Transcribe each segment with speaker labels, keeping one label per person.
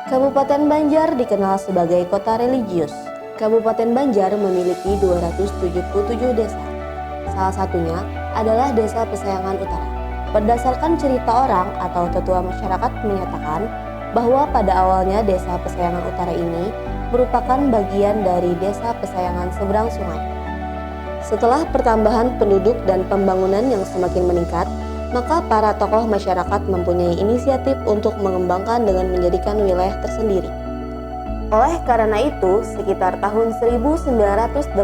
Speaker 1: Kabupaten Banjar dikenal sebagai kota religius. Kabupaten Banjar memiliki 277 desa. Salah satunya adalah Desa Pesayangan Utara. Berdasarkan cerita orang atau tetua masyarakat menyatakan bahwa pada awalnya Desa Pesayangan Utara ini merupakan bagian dari Desa Pesayangan Seberang Sungai. Setelah pertambahan penduduk dan pembangunan yang semakin meningkat, maka para tokoh masyarakat mempunyai inisiatif untuk mengembangkan dengan menjadikan wilayah tersendiri. Oleh karena itu, sekitar tahun 1980,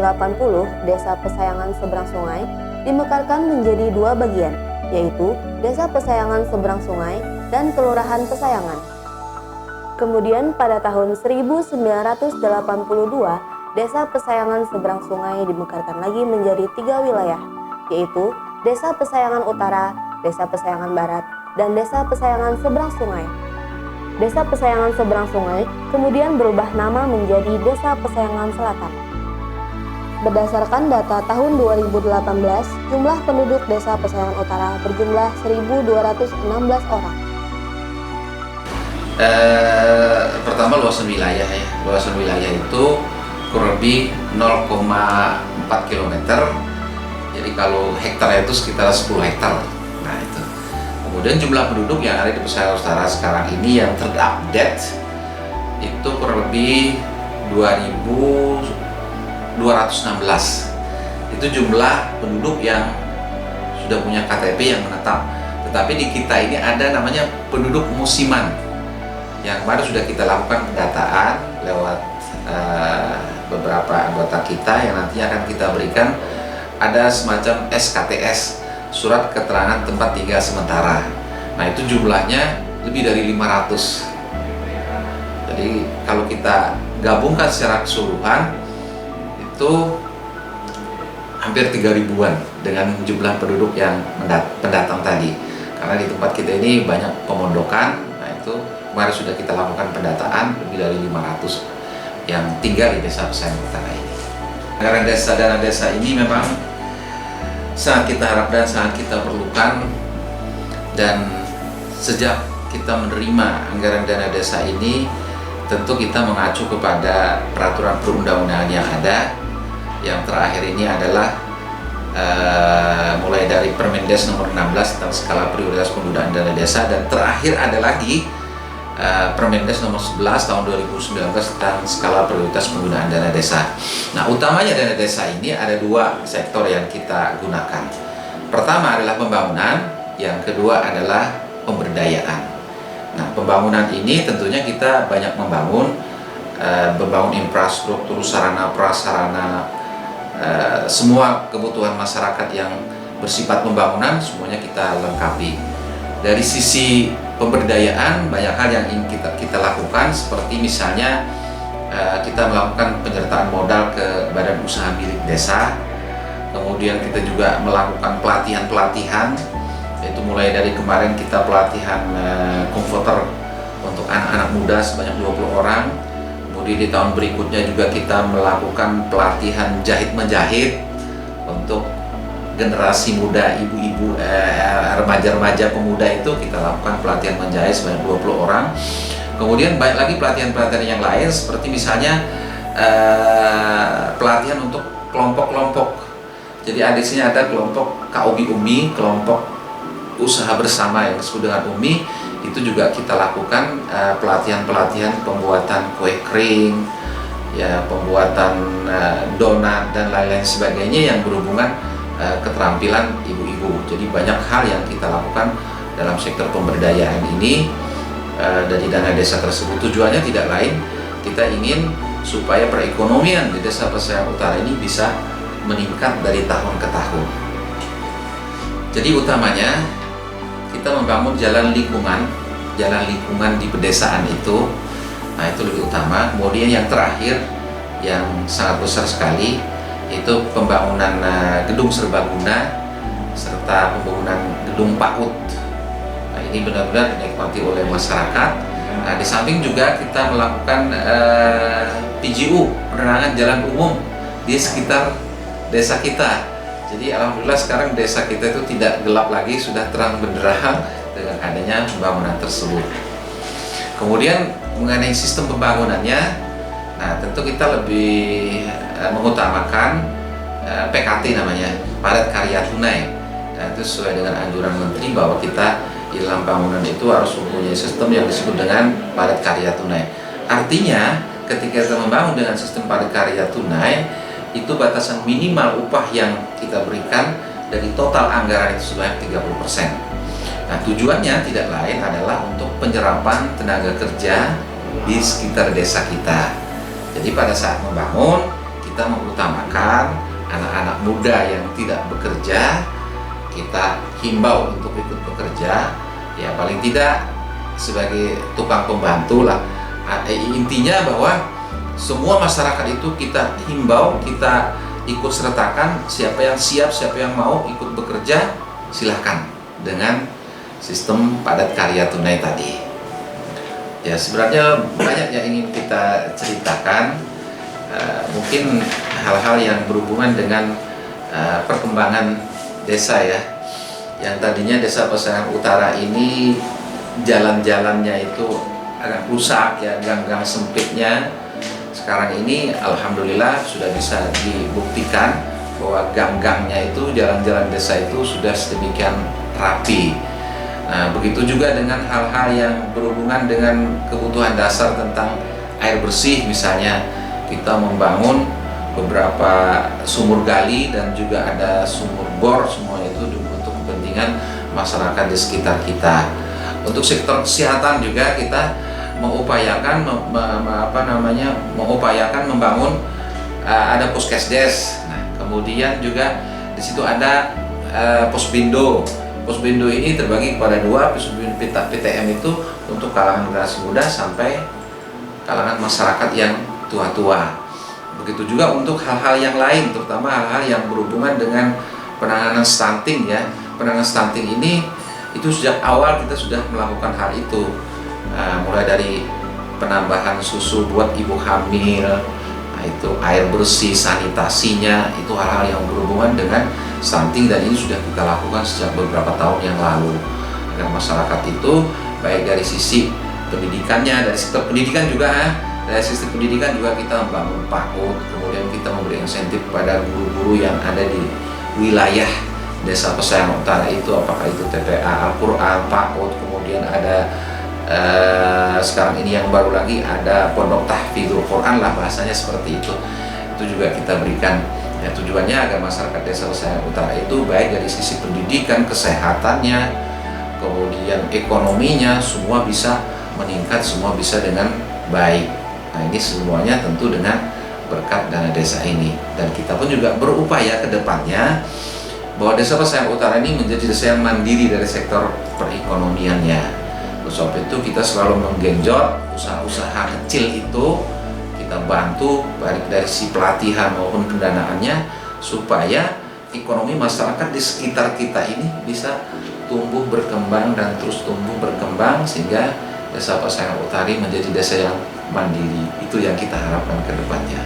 Speaker 1: Desa Pesayangan Seberang Sungai dimekarkan menjadi dua bagian, yaitu Desa Pesayangan Seberang Sungai dan Kelurahan Pesayangan. Kemudian pada tahun 1982, Desa Pesayangan Seberang Sungai dimekarkan lagi menjadi tiga wilayah, yaitu Desa Pesayangan Utara, Desa Pesayangan Barat, dan Desa Pesayangan Seberang Sungai. Desa Pesayangan Seberang Sungai kemudian berubah nama menjadi Desa Pesayangan Selatan. Berdasarkan data tahun 2018, jumlah penduduk Desa Pesayangan Utara berjumlah 1.216 orang.
Speaker 2: Pertama luasan wilayah ya. Luasan wilayah itu kurang lebih 0,4 km. Jadi kalau hektarnya itu sekitar 10 hektar. Nah itu. Kemudian jumlah penduduk yang ada di Pesayangan Utara sekarang ini yang terupdate itu kurang lebih 2.216. Itu jumlah penduduk yang sudah punya KTP yang menetap. Tetapi di kita ini ada namanya penduduk musiman yang kemarin sudah kita lakukan pendataan lewat beberapa anggota kita yang nantinya akan kita berikan ada semacam SKTS, surat keterangan tempat tinggal sementara. Nah itu jumlahnya lebih dari 500. Jadi kalau kita gabungkan secara keseluruhan itu hampir 3.000-an dengan jumlah penduduk yang pendatang tadi. Karena di tempat kita ini banyak pemondokan. Nah itu kemarin sudah kita lakukan pendataan lebih dari 500 yang tinggal di Desa Pesayangan Utara ini. Anggaran dana desa ini memang sangat kita harapkan, sangat kita perlukan, dan sejak kita menerima anggaran dana desa ini tentu kita mengacu kepada peraturan perundang-undangan yang ada. Yang terakhir ini adalah mulai dari Permendes nomor 16 tentang skala prioritas penggunaan dana desa, dan terakhir ada lagi Permendes nomor 11 tahun 2019 tentang skala prioritas penggunaan dana desa. Nah, utamanya dana desa ini ada dua sektor yang kita gunakan. Pertama adalah pembangunan, yang kedua adalah pemberdayaan. Nah, pembangunan ini tentunya kita banyak membangun infrastruktur, sarana prasarana, semua kebutuhan masyarakat yang bersifat pembangunan semuanya kita lengkapi. Dari sisi pemberdayaan banyak hal yang ingin kita lakukan, seperti misalnya kita melakukan penyertaan modal ke badan usaha milik desa. Kemudian kita juga melakukan pelatihan-pelatihan, yaitu mulai dari kemarin kita pelatihan komputer untuk anak-anak muda sebanyak 20 orang. Kemudian di tahun berikutnya juga kita melakukan pelatihan jahit-menjahit untuk generasi muda, ibu-ibu, remaja-remaja pemuda itu kita lakukan pelatihan menjahit sebanyak 20 orang. Kemudian banyak lagi pelatihan-pelatihan yang lain, seperti misalnya pelatihan untuk kelompok-kelompok. Jadi di sini ada kelompok KUBI UMI, kelompok usaha bersama yang disebut dengan UMI. Itu juga kita lakukan pelatihan-pelatihan pembuatan kue kering, ya, pembuatan donat dan lain-lain sebagainya yang berhubungan keterampilan ibu-ibu. Jadi banyak hal yang kita lakukan dalam sektor pemberdayaan ini dari dana desa tersebut. Tujuannya tidak lain, kita ingin supaya perekonomian di Desa Pesayangan Utara ini bisa meningkat dari tahun ke tahun. Jadi utamanya kita membangun jalan lingkungan di pedesaan itu. Nah itu lebih utama. Kemudian yang terakhir yang sangat besar sekali itu pembangunan gedung serbaguna serta pembangunan gedung PAUD. Nah, ini benar-benar dinikmati oleh masyarakat. Nah, di samping juga kita melakukan PJU, penerangan jalan umum di sekitar desa kita. Jadi alhamdulillah sekarang desa kita itu tidak gelap lagi, sudah terang benderang dengan adanya pembangunan tersebut. Kemudian mengenai sistem pembangunannya, nah tentu kita lebih mengutamakan PKT namanya, padat karya tunai. Nah, itu sesuai dengan anjuran Menteri bahwa kita di dalam bangunan itu harus mempunyai sistem yang disebut dengan padat karya tunai. Artinya ketika kita membangun dengan sistem padat karya tunai, itu batasan minimal upah yang kita berikan dari total anggaran itu sebanyak 30%. Nah, tujuannya tidak lain adalah untuk penyerapan tenaga kerja di sekitar desa kita. Jadi pada saat membangun, kita mengutamakan anak-anak muda yang tidak bekerja, kita himbau untuk ikut bekerja, ya paling tidak sebagai tukang pembantu lah. Intinya bahwa semua masyarakat itu kita himbau, kita ikut sertakan, siapa yang siap, siapa yang mau ikut bekerja, silahkan dengan sistem padat karya tunai tadi. Ya sebenarnya banyak yang ingin kita ceritakan, mungkin hal-hal yang berhubungan dengan perkembangan desa ya. Yang tadinya Desa Pasayan Utara ini jalan-jalannya itu agak rusak ya, gang-gang sempitnya. Sekarang ini alhamdulillah sudah bisa dibuktikan bahwa gang-gangnya itu, jalan-jalan desa itu sudah sedemikian rapi. Nah, begitu juga dengan hal-hal yang berhubungan dengan kebutuhan dasar tentang air bersih, misalnya kita membangun beberapa sumur gali dan juga ada sumur bor, semua itu untuk kepentingan masyarakat di sekitar kita. Untuk sektor kesehatan juga kita mengupayakan mengupayakan membangun ada puskesdes. Nah, kemudian juga di situ ada posbindo. Posbindo ini terbagi kepada dua, posbindo PTM itu untuk kalangan generasi muda sampai kalangan masyarakat yang tua-tua. Begitu juga untuk hal-hal yang lain, terutama hal-hal yang berhubungan dengan penanganan stunting ya. Penanganan stunting ini itu sejak awal kita sudah melakukan hal itu, mulai dari penambahan susu buat ibu hamil, nah itu air bersih, sanitasinya, itu hal-hal yang berhubungan dengan stunting, dan ini sudah kita lakukan sejak beberapa tahun yang lalu agar masyarakat itu baik dari sisi pendidikannya, dari sektor pendidikan juga dari sistem pendidikan juga kita membangun PAUD, kemudian kita memberi insentif kepada guru-guru yang ada di wilayah Desa Pasayan Utara itu, apakah itu TPA Al-Quran, PAUD, kemudian ada sekarang ini yang baru lagi ada Pondok Tahfidzul Quran lah, bahasanya seperti itu juga kita berikan. Ya, tujuannya agar masyarakat Desa Pasayan Utara itu baik dari sisi pendidikan, kesehatannya, kemudian ekonominya, semua bisa meningkat, semua bisa dengan baik. Nah, ini semuanya tentu dengan berkat dana desa ini, dan kita pun juga berupaya ke depannya bahwa Desa Pasayan Utara ini menjadi desa yang mandiri dari sektor perekonomiannya. Sebab itu kita selalu menggenjot usaha-usaha kecil itu, kita bantu baik dari si pelatihan maupun pendanaannya supaya ekonomi masyarakat di sekitar kita ini bisa tumbuh berkembang dan terus tumbuh berkembang sehingga Desa Pasayan Utara menjadi desa yang mandiri. Itu yang kita harapkan ke depannya.